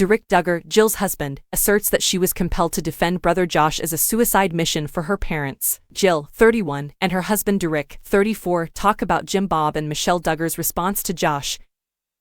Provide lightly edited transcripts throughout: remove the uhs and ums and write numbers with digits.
Duggar, Jill's husband, asserts that she was compelled to defend brother Josh as a suicide mission for her parents. Jill, 31, and her husband Duggar, 34, talk about Jim Bob and Michelle Duggar's response to Josh,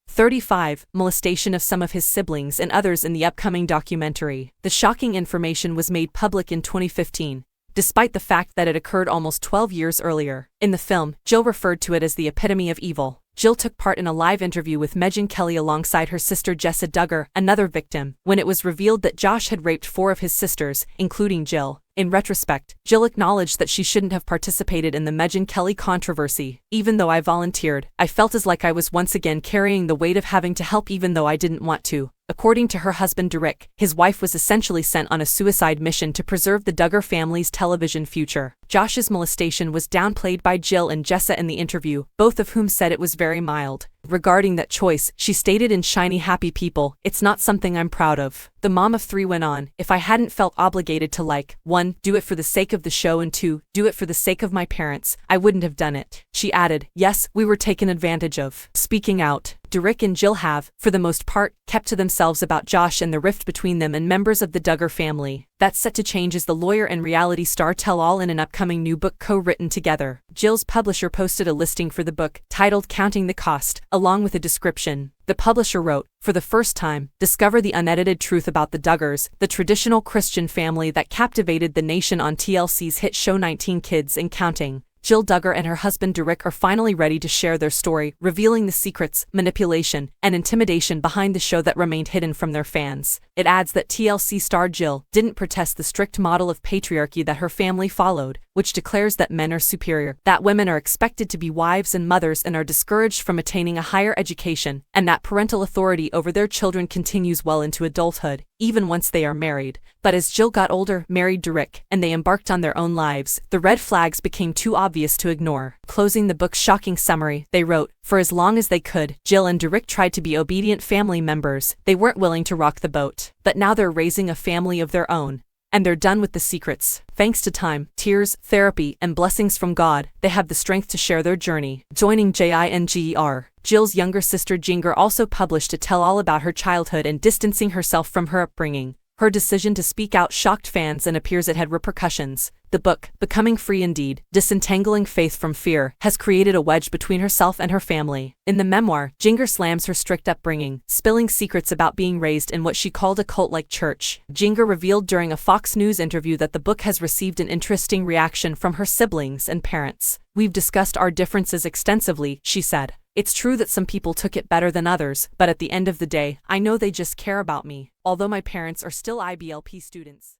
35, molestation of some of his siblings and others in the upcoming documentary. The shocking information was made public in 2015, despite the fact that it occurred almost 12 years earlier. In the film, Jill referred to it as the epitome of evil. Jill took part in a live interview with Megyn Kelly alongside her sister Jessa Duggar, another victim, when it was revealed that Josh had raped 4 of his sisters, including Jill. In retrospect, Jill acknowledged that she shouldn't have participated in the Megyn Kelly controversy. Even though I volunteered, I felt as like I was once again carrying the weight of having to help even though I didn't want to. According to her husband Duggar, his wife was essentially sent on a suicide mission to preserve the Duggar family's television future. Josh's molestation was downplayed by Jill and Jessa in the interview, both of whom said it was very mild. Regarding that choice, she stated in Shiny Happy People, "It's not something I'm proud of." The mom of 3 went on, "If I hadn't felt obligated to 1, do it for the sake of the show and 2, do it for the sake of my parents, I wouldn't have done it." She added, "Yes, we were taken advantage of." Speaking out, Duggar and Jill have, for the most part, kept to themselves about Josh and the rift between them and members of the Duggar family. That's set to change as the lawyer and reality star tell all in an upcoming new book co-written together. Jill's publisher posted a listing for the book, titled Counting the Cost, along with a description. The publisher wrote, "For the first time, discover the unedited truth about the Duggars, the traditional Christian family that captivated the nation on TLC's hit show 19 Kids and Counting." Jill Duggar and her husband Duggar are finally ready to share their story, revealing the secrets, manipulation, and intimidation behind the show that remained hidden from their fans. It adds that TLC star Jill didn't protest the strict model of patriarchy that her family followed, which declares that men are superior, that women are expected to be wives and mothers and are discouraged from attaining a higher education, and that parental authority over their children continues well into adulthood, even once they are married. But as Jill got older, married Duggar, and they embarked on their own lives, the red flags became too obvious to ignore. Closing the book's shocking summary, they wrote, "For as long as they could, Jill and Duggar tried to be obedient family members. They weren't willing to rock the boat. But now they're raising a family of their own. And they're done with the secrets. Thanks to time, tears, therapy, and blessings from God, they have the strength to share their journey." Joining Jinger, Jill's younger sister Jinger also published a tell-all about her childhood and distancing herself from her upbringing. Her decision to speak out shocked fans and appears it had repercussions. The book, Becoming Free Indeed, Disentangling Faith from Fear, has created a wedge between herself and her family. In the memoir, Jinger slams her strict upbringing, spilling secrets about being raised in what she called a cult-like church. Jinger revealed during a Fox News interview that the book has received an interesting reaction from her siblings and parents. "We've discussed our differences extensively," she said. "It's true that some people took it better than others, but at the end of the day, I know they just care about me, although my parents are still IBLP students."